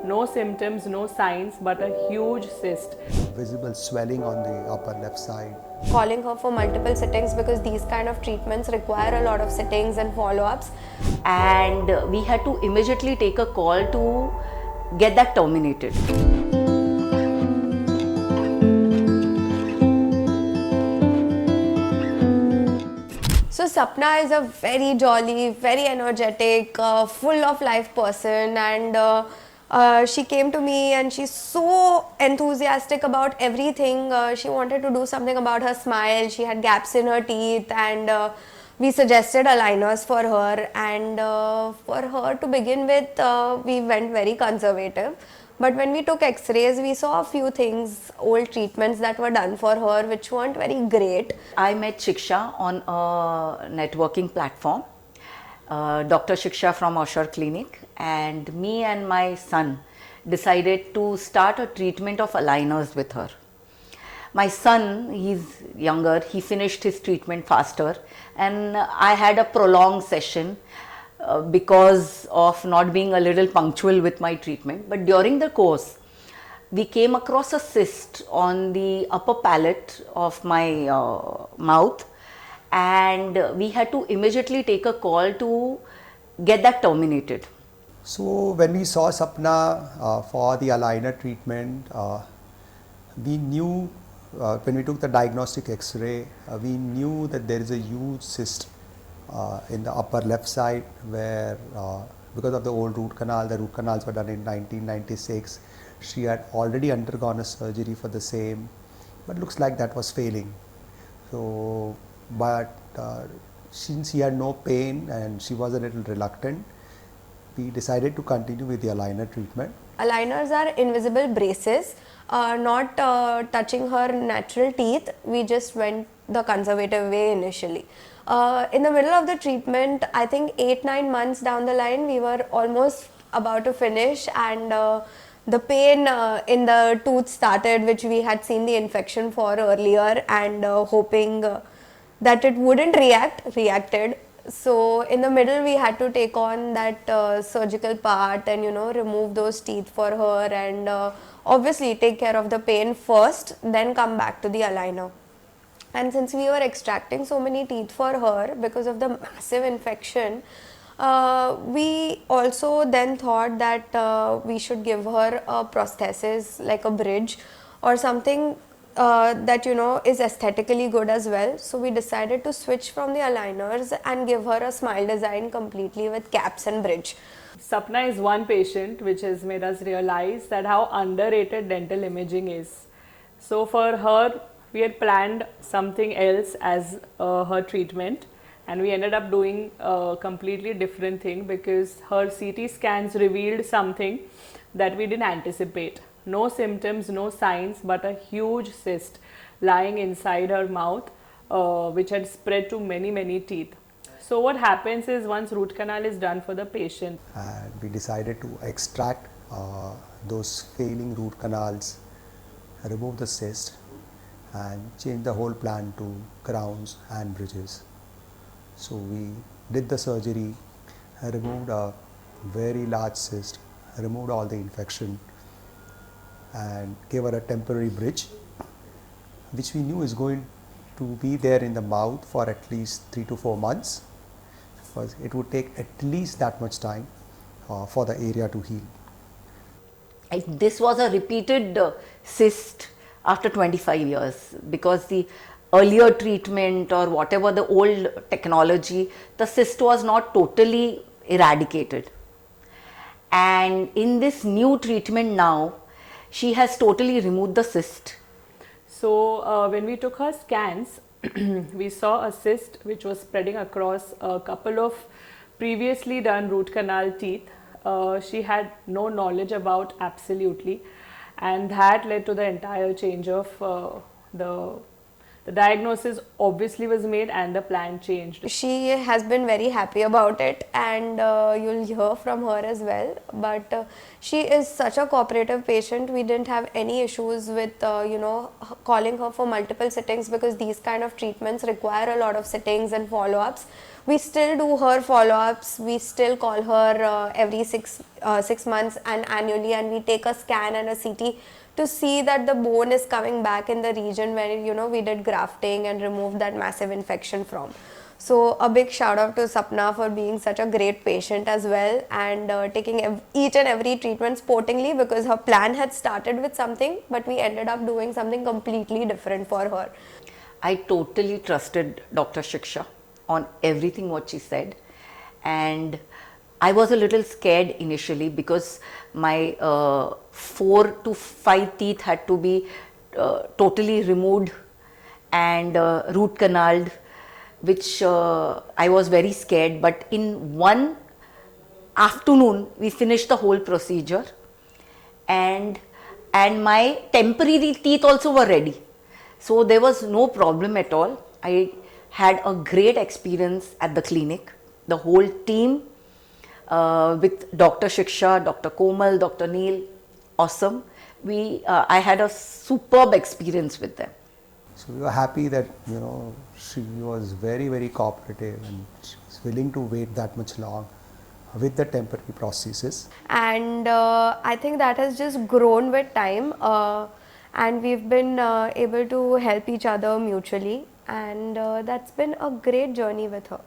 No symptoms, no signs, but a huge cyst. Visible swelling on the upper left side. Calling her for multiple sittings because these kind of treatments require a lot of sittings and follow-ups. And we had to immediately take a call to get that terminated. So Sapna is a very jolly, very energetic, full of life person, and she came to me and she's so enthusiastic about everything. She wanted to do something about her smile. She had gaps in her teeth, and we suggested aligners for her. And for her to begin with, we went very conservative. But when we took x-rays, we saw a few things, old treatments that were done for her which weren't very great. I met Shiksha on a networking platform, Dr. Shiksha from Osher Clinic, and me and my son decided to start a treatment of aligners with her. My son, he's younger, he finished his treatment faster, and I had a prolonged session because of not being a little punctual with my treatment. But during the course, we came across a cyst on the upper palate of my mouth, and we had to immediately take a call to get that terminated. So when we saw Sapna for the aligner treatment, we knew when we took the diagnostic x-ray, we knew that there is a huge cyst in the upper left side where because of the old root canal, the root canals were done in 1996. She had already undergone a surgery for the same, but looks like that was failing. So, but since she had no pain and she was a little reluctant, we decided to continue with the aligner treatment. Aligners are invisible braces, not touching her natural teeth. We just went the conservative way initially. In the middle of the treatment, I think 8-9 months down the line, we were almost about to finish, and the pain in the tooth started, which we had seen the infection for earlier, and hoping that it wouldn't reacted. So in the middle, we had to take on that surgical part and remove those teeth for her, and obviously take care of the pain first, then come back to the aligner. And since we were extracting so many teeth for her because of the massive infection, we also then thought that we should give her a prosthesis like a bridge or something that is aesthetically good as well. So we decided to switch from the aligners and give her a smile design completely with caps and bridge. Sapna is one patient which has made us realize that how underrated dental imaging is. So for her, we had planned something else as her treatment, and we ended up doing a completely different thing because her CT scans revealed something that we didn't anticipate. No symptoms, no signs, but a huge cyst lying inside her mouth which had spread to many teeth. So what happens is once root canal is done for the patient, And we decided to extract those failing root canals, remove the cyst, and change the whole plan to crowns and bridges. So we did the surgery, removed a very large cyst, removed all the infection, and gave her a temporary bridge, which we knew is going to be there in the mouth for at least 3 to 4 months, because it would take at least that much time for the area to heal. This was a repeated cyst after 25 years because the earlier treatment or whatever the old technology, the cyst was not totally eradicated. And in this new treatment now, she has totally removed the cyst. so when we took her scans, we saw a cyst which was spreading across a couple of previously done root canal teeth. She had no knowledge about absolutely, and that led to the entire change of the diagnosis obviously was made and the plan changed. She has been very happy about it, and you'll hear from her as well. But she is such a cooperative patient. We didn't have any issues with calling her for multiple sittings because these kind of treatments require a lot of sittings and follow-ups. we still do her follow-ups. We still call her every 6 months and annually, and we take a scan and a CT to see that the bone is coming back in the region where, you know, we did grafting and removed that massive infection from. So a big shout out to Sapna for being such a great patient as well, and taking each and every treatment sportingly, because her plan had started with something but we ended up doing something completely different for her. I totally trusted Dr. Shiksha on everything what she said, and I was a little scared initially because my 4 to 5 teeth had to be totally removed and root canaled, which I was very scared. But in one afternoon we finished the whole procedure, and my temporary teeth also were ready, so there was no problem at all. I had a great experience at the clinic. The whole team with Dr. Shiksha, Dr. Komal, Dr. Neil, awesome. I had a superb experience with them. So we were happy that, you know, she was very, very cooperative and she was willing to wait that much long with the temporary prosthesis. And I think that has just grown with time, and we've been able to help each other mutually, and that's been a great journey with her.